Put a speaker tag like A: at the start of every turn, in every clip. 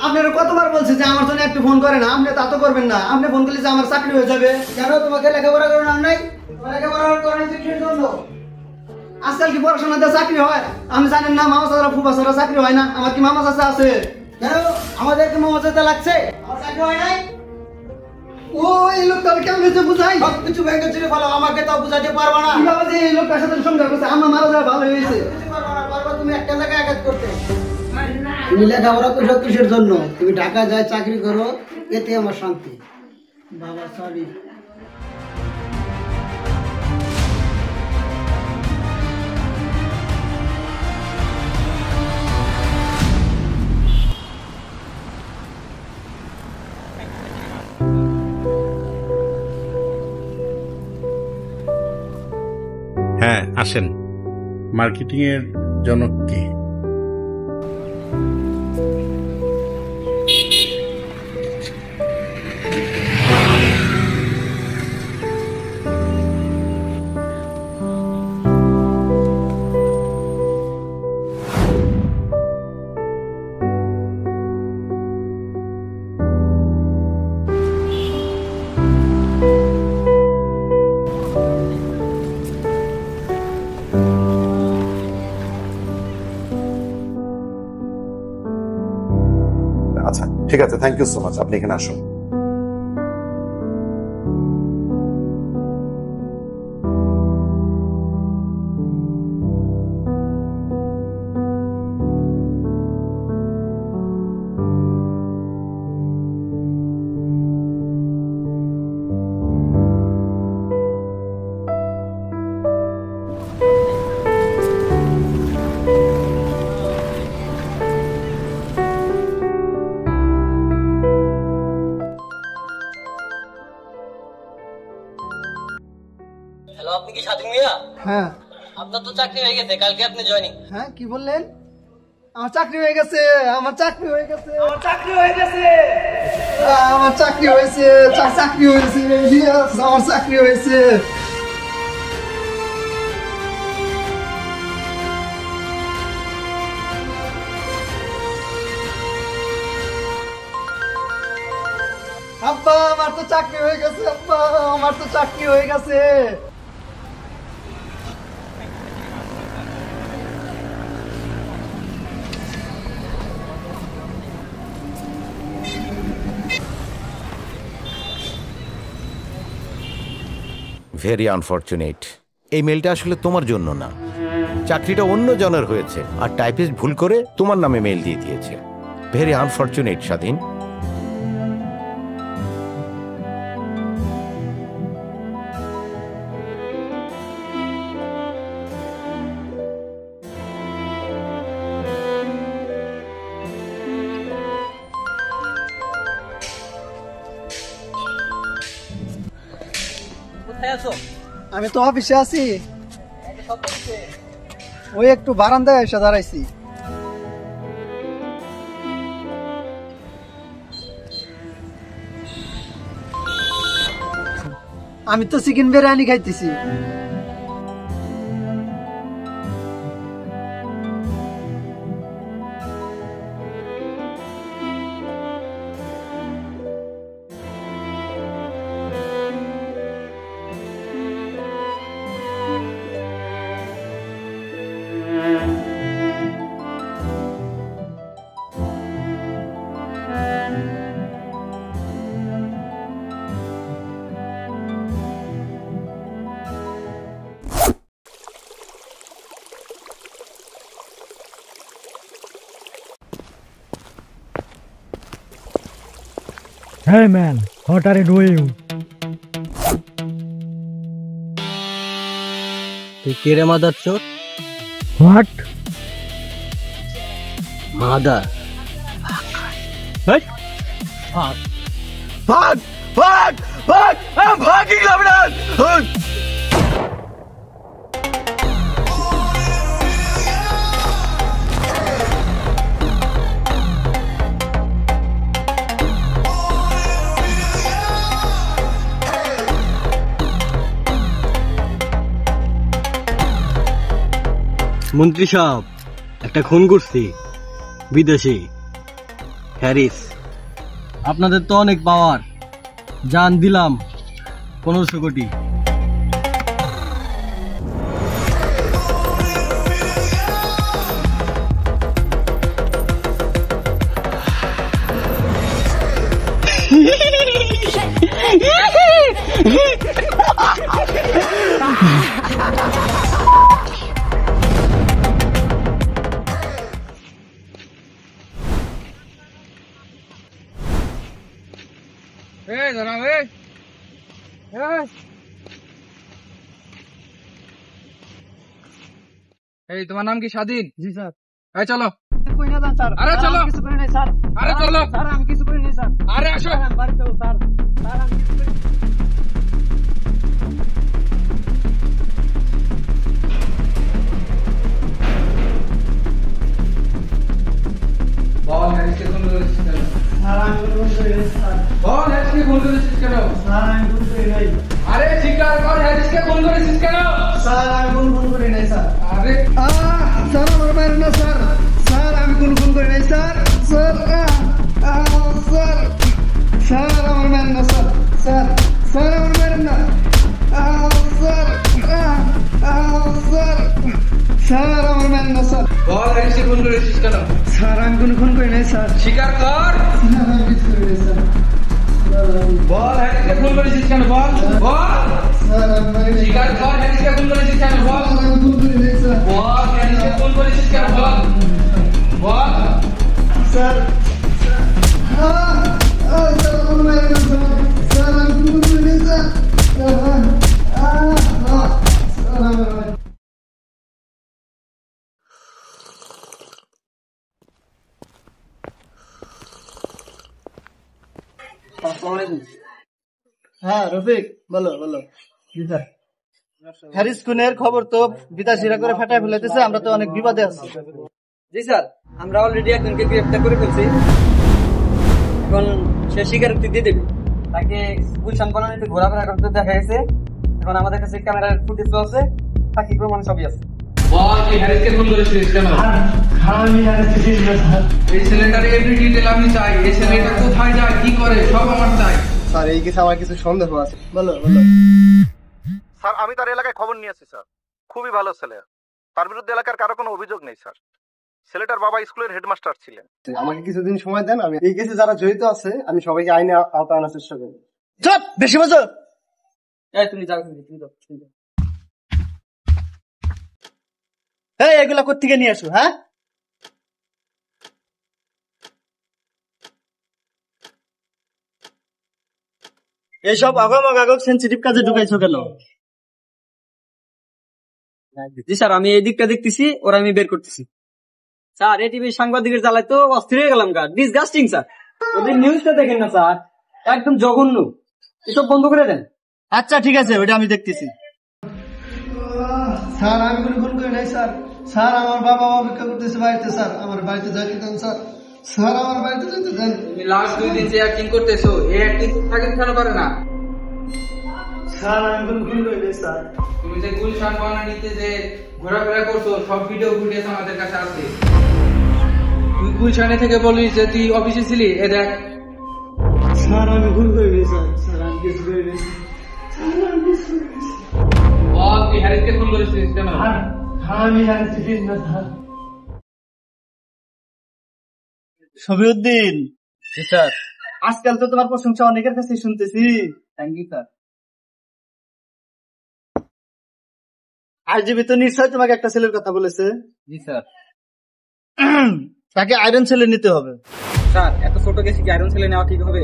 A: আপনারা কতবার বলছি যে আমার জন্য একটু ফোন করেন, আপনি তা তো করবেন না। আপনি ফোন করলে যে আমার চাকরি হয়ে যাবে।
B: কেন তোমাকে লেখাপড়া করানো নাই? লেখাপড়া করানো কিসের জন্য?
A: আজকাল কি পড়াশোনা দিয়ে চাকরি হয়? আপনি জানেন না মামা চাচা ফুফা চাচা চাকরি হয় না? আমার কি মামা চাচা আছে?
B: কেন আমাদেরকে মমতাতে লাগছে? আমার চাকরি হয় নাই?
A: ও এই লোকটা কেমন হয়েছে বুঝাই?
B: সব কিছু ভেঙে চুরে ফেলো, আমাকে তো বুঝাতে পারবা না।
A: কিভাবে যে এই লোকটার সাথে সংসার করছে? আমার মারা যাওয়া ভালো হয়েছে।
B: কিছু পারবা না, পারবা তুমি একটা জায়গায় আঘাত করতে। তুমি লেখাপড়া করছো কিসের জন্য? তুমি ঢাকা যায় চাকরি করো, এতে আমার শান্তি। বাবা সরি।
C: হ্যাঁ আসেন। মার্কেটিং এর জনক কে?
D: আচ্ছা ঠিক আছে, থ্যাংক ইউ সো মাচ। আপনি এখানে আসুন।
E: হ্যালো, আপনি কি স্বাধীন মিয়া?
A: হ্যাঁ
E: আপনার তো চাকরি হয়ে গেছে, কালকে আপনি জয়েনিং।
A: হ্যাঁ কি বললেন? আমার চাকরি হয়ে গেছে, আমার চাকরি হয়ে গেছে, আমার চাকরি হয়ে গেছে, আমার চাকরি হয়েছে, চাকরি হয়েছে, আমার চাকরি হয়েছে। আব্বা আমার তো চাকরি হয়ে গেছে, আব্বা আমার তো চাকরি হয়ে গেছে।
F: Very unfortunate. এই মেলটা আসলে তোমার জন্য না, চাকরিটা অন্য জনের হয়েছে আর টাইপিস্ট ভুল করে তোমার নামে মেল দিয়ে দিয়েছে। ভেরি আনফর্চুনেট স্বাধীন।
E: কোথায় আছো?
A: আমি তো অফিসে আছি, ওই একটু বারান্দায় এসে দাঁড়াইছি। আমি তো চিকেন বিরিয়ানি খাইতেছি।
G: Hey man, what are you doing?
E: তুই কে রে মাদার চোর?
G: What?
E: Mother
G: Hey?
A: ভাগ ভাগ ভাগ, ভাগি লাবড়ান।
E: মন্ত্রী সাহেব, একটা খুন করছি বিদেশি, হ্যারিস, আপনাদের তো অনেক পাওয়ার, জান দিলাম 1500 কোটি।
H: এই তোমার নাম কি স্বাধীন?
A: জি স্যার।
H: এই চলো।
A: কই না যান স্যার।
H: আরে চলো।
A: আমি কিছু করি নাই স্যার।
H: আরে চলো।
A: স্যার আমি কিছু করি নাই স্যার।
H: আরে আসো।
A: স্যার, আমি বাড়িতে যাবো স্যার। স্যার আমি কিছু করি নাই।
H: বল হ্যারিসকে ফোন করেছিস কেন?
A: স্যার আমি কোনো ভুল করি নাই স্যার।
H: বল হ্যারিসকে ফোন করেছিস কেন?
A: স্যার আমি ভুল করি নাই।
H: আরে স্বীকার কর, হ্যারিসকে ফোন করেছিস কেন?
A: স্যার আমি কোনো ভুল করি নাই স্যার।
H: আরে
A: স্যার আমার বাইরে না স্যার। স্যার আমি কোনো ভুল করি নাই স্যার। স্যার স্যার স্যার আমার বাইরে না স্যার। স্যার স্যার আমার বাইরে না। স্যার স্যার স্যার আমার বাইরে না স্যার।
H: বল হ্যারিসকে ফোন করেছিস কেন?
A: স্যার আমি কোনো খুন করি নাই স্যার।
H: স্বীকার কর।
A: স্যার আমি কিছু করি নাই স্যার।
H: বল হ্যারিসকে ফোন করেছিস কেন? বল বল।
A: স্যার আমি মারি নাই।
H: স্বীকার কর, হ্যারিসকে ফোন করেছিস কেন? বল
A: স্যার আমি খুন করি নাই স্যার।
H: বল হ্যারিসকে ফোন করেছিস কেন? বল বল।
A: স্যার স্যার কোনো বাইরে না স্যার। স্যার আমি কোনো খুন করি নাই স্যার। স্যার আমার হ্যাঁ রফিক, বলো বলো। জি স্যার। হ্যারিস খুনের খবর তো বিদেশিরা করে ফাটায় ফেলাইতেছে, আমরা তো অনেক বিপদে আছি।
E: জি স্যার, আমরা অলরেডি একজনকে গ্রেফতার করে ফেলছি। এখন সে স্বীকারোক্তি দিয়ে দেবে। তাকে গুলশান কলোনিতে ঘোরাফেরা করতে দেখা গেছে। এখন আমাদের কাছে ক্যামেরার ফুটেজ আছে, বাকি প্রমাণ সবই আছে।
H: বল তুই হ্যারিসকে ফোন করেছিস কেন?
A: আমি হ্যারিস চিনি না স্যার।
H: এই ছেলেটার এভরি ডিটেল আমি চাই। এই ছেলেটা কোথায় যায়, কি করে, সব আমার চাই।
A: স্যার এই কিছু আমার কিছু সন্দেহ আছে। বলো বলো।
D: স্যার আমি তার এলাকায় খবর নিয়েছি স্যার, খুবই ভালো ছেলে। তার বিরুদ্ধে এলাকার কারো কোনো অভিযোগ নেই স্যার। ছেলেটার বাবা স্কুলের হেডমাস্টার ছিলেন।
A: আমাকে কিছুদিন সময় দেন, আমি এই কেসে যারা জড়িত আছে আমি সবাইকে আইনে আওতায় আনার চেষ্টা করব। চুপ, বেশি বলছো।
E: এই তুমি যাও, তুমি যাও।
A: এই এগুলা কোত্থেকে নিয়ে আসো? হ্যাঁ এইসব আগাম সেন্সিটিভ কাজে ঢুকাইছো কেন?
E: জি স্যার, আমি এই দিকটা দেখতেছি, ওরা আমি বের করতেছি। স্যার এই টিভির সাংবাদিকের জ্বালায় তো অস্থির হয়ে গেলাম। ডিসগাস্টিং স্যার, ওদের নিউজটা দেখেন না স্যার, একদম জঘন্য। এসব বন্ধ করে দেন।
A: আচ্ছা ঠিক আছে, ওটা আমি দেখতেছি। স্যার আমি কোনো ভুল করি নাই স্যার। স্যার আমার বাবা অপেক্ষা করতেছে বাড়িতে। স্যার আমার বাড়িতে যাইতে দেন স্যার। স্যার আমার বাড়িতে যেতে দেন।
H: তুমি লাস্ট 2 দিন যে অ্যাক্টিং করতেছো, এই অ্যাক্টিং থাকে কেন পারে না?
A: স্যার আমি কোনো ভুল করি নাই স্যার।
H: তুমি যে গুলশান কলোনিতে যে ঘোরাফেরা করছো, সব ভিডিও ফুটেজ আমাদের কাছে আছে। তুই গুলশানে থেকে বলিস যে তুই অফিসে ছিলি, এ দেখ।
A: স্যার আমি ভুল করি নাই স্যার। স্যার আমি কিছু করি নাই।
H: বল তুই হ্যারিসকে ফোন করেছিস কেন?
A: আমি হ্যারিস চিনি না স্যার। শফিউদ্দিন।
E: জি স্যার।
A: আজকাল তো তোমার প্রশংসা অনেকের কাছে শুনতেছি। Thank you sir. আইজিবি তো নিশ্চয় তোমাকে একটা ছেলের কথা বলেছে।
E: জি স্যার।
A: তাকে আয়রন ছেলে নিতে হবে।
E: স্যার এত ছোট কেসে কি আয়রন ছেলে নেওয়া ঠিক হবে?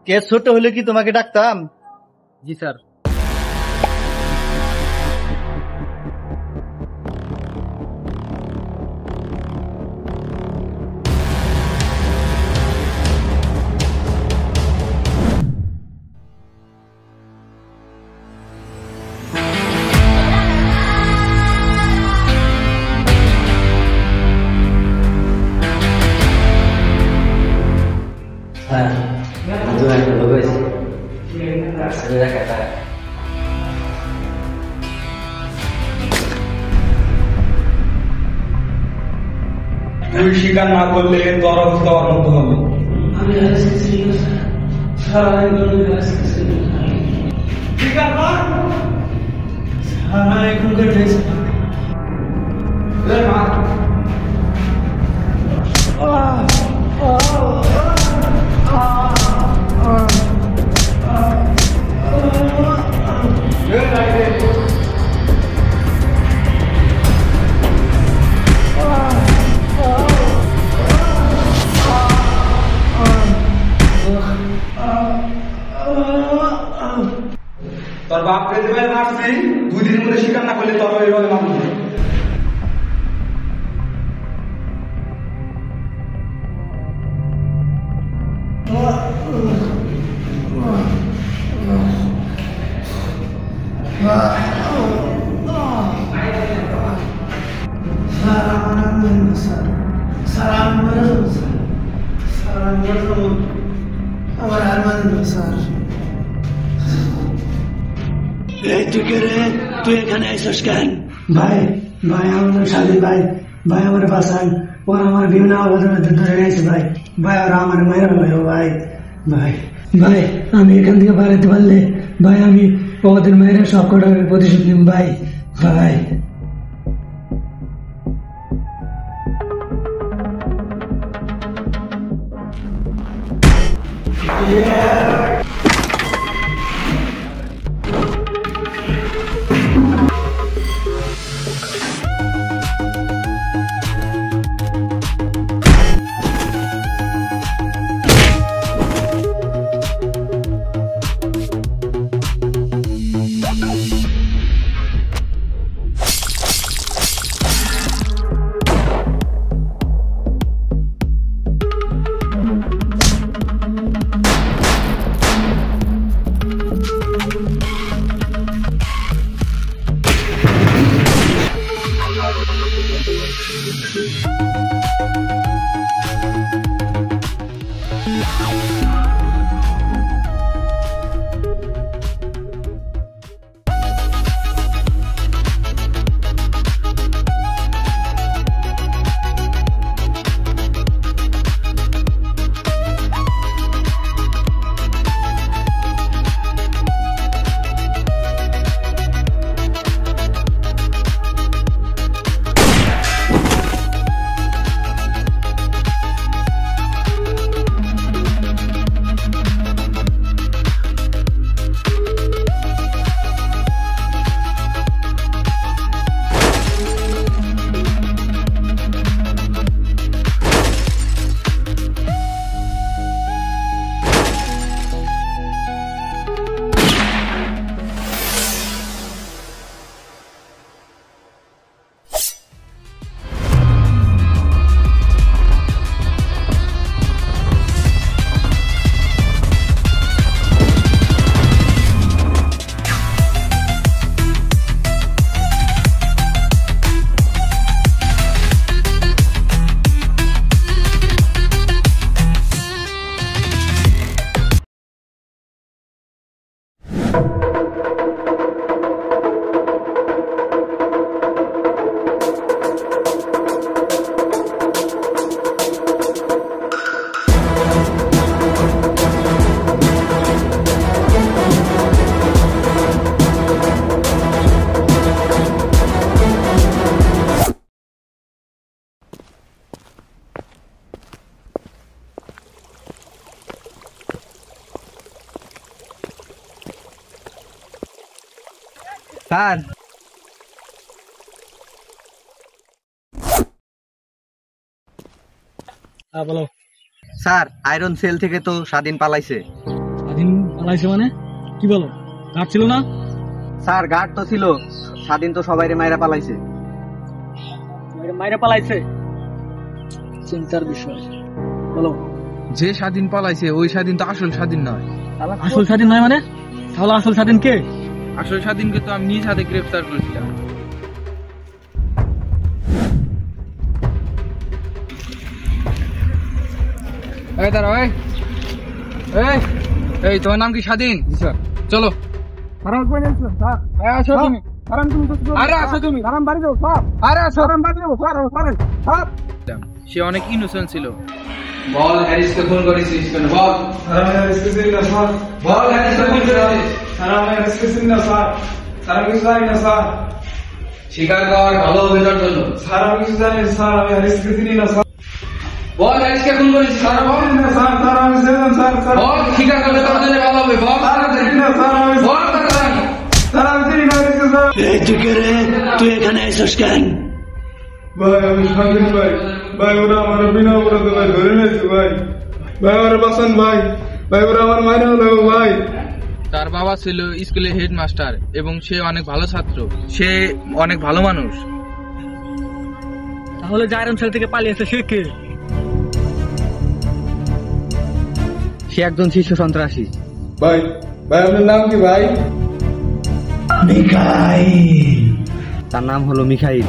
A: কেস ছোট হলে কি তোমাকে ডাকতাম?
E: জি স্যার।
I: Dua, 12. Sudah kata তুই স্বীকার না করলে তোর অবস্থা অনন্ত হবে। স্বীকার কর। তোর বাপ যেভাবে মারছি 2 দিনের মধ্যে স্বীকার না করলে তোর এইভাবে মারবো।
B: আমার আর মানে স্যার তুই কে রে? তুই এখানে আইসস কেন? ভাই ভাই আমার স্বাধীন ভাই, ভাই আমার বাসান ওরা আমার বিভিন্ন অবদানের ধরে নিয়েছে ভাই, ভাই ওরা আমার মেয়েরা ভাই ভাই ভাই আমি এখান থেকে বাড়াতে পারলে ভাই আমি ওদের মেয়েরা সব কটার প্রতিশোধ নিব ভাই ভাই।
E: স্যার
G: বলো
E: স্যার আয়রন সেল থেকে তো স্বাধীন পালাইছে।
G: স্বাধীন পালাইছে মানে কি বলো? গার্ড ছিল না?
E: স্যার গার্ড তো ছিল, স্বাধীন তো সবাইরে মাইরা পালাইছে।
G: মাইরা পালাইছে? চিন্তার বিষয়। বলো
H: যে স্বাধীন পালাইছে ওই স্বাধীন তো আসল স্বাধীন নয়।
G: আসল স্বাধীন নয় মানে? তাহলে আসল স্বাধীন কে?
H: আসল স্বাধীনকে তো আমি নিজ হাতে গ্রেফতার করেছিলাম। এই দাঁড়াও, এই তোমার নাম কি স্বাধীন? চলো। আসো তুমি। আরে আসো তুমি। আরে আসো। সে অনেক ইনোসেন্ট ছিল। বল হ্যারিসকে খুন করেছিস কেন? বল।
I: স্যার আমি হ্যারিসকে চিনি না স্যার।
H: বল হ্যারিসকে খুন করেছিস।
I: স্যার আমি হ্যারিসকে চিনি না স্যার। স্যার আমি কিছু জানি না স্যার।
H: স্বীকার কর, ভালো হবে তোর জন্য।
I: স্যার আমি কিছু জানি না স্যার। আমি হ্যারিসকে চিনি না স্যার।
H: বল হ্যারিসকে খুন করেছিস।
I: স্যার বল না স্যার। স্যার আমি চিনি না স্যার। স্যার
H: বল, স্বীকার করলে তোর জন্য ভালো হবে। বল।
I: স্যার আমি চিনি না স্যার। আমি
H: বল কথা বল।
I: স্যার আমি চিনি না হ্যারিসকে স্যার।
B: এই তুই কে রে? তুই এখানে আইসস কেন?
I: ভাই আমি স্বাধীন ভাই। ভাই ওরা আমার বিনা অপরাধে ভাই ধরে নিয়েছে ভাই। ভাই আমার বাসান ভাই। ভাই ওরা আমার মাইনে হলো ভাই।
H: তার বাবা ছিল স্কুলের হেডমাস্টার এবং সে অনেক ভালো ছাত্র। সে অনেক ভালো মানুষ।
G: তাহলে যে আয়রন সেল থেকে পালিয়েছে সে কে?
E: সে একজন শীর্ষ সন্ত্রাসী।
I: ভাই ভাই আপনার নাম কি ভাই?
B: মিখাইল।
E: তার নাম হলো মিখাইল।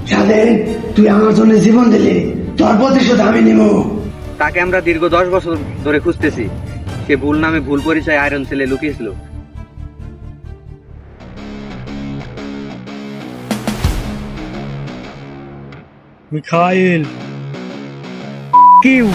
B: স্বাধীন, তুই আমার জন্য জীবন দিলি, তোর প্রতিশোধ আমি নিব।
E: তাকে আমরা দীর্ঘ 10 বছর ধরে খুঁজতেছি। সে ভুল নামে ভুল পরিচয় আয়রন সেলে লুকিয়েছিল।
G: Mikhail Q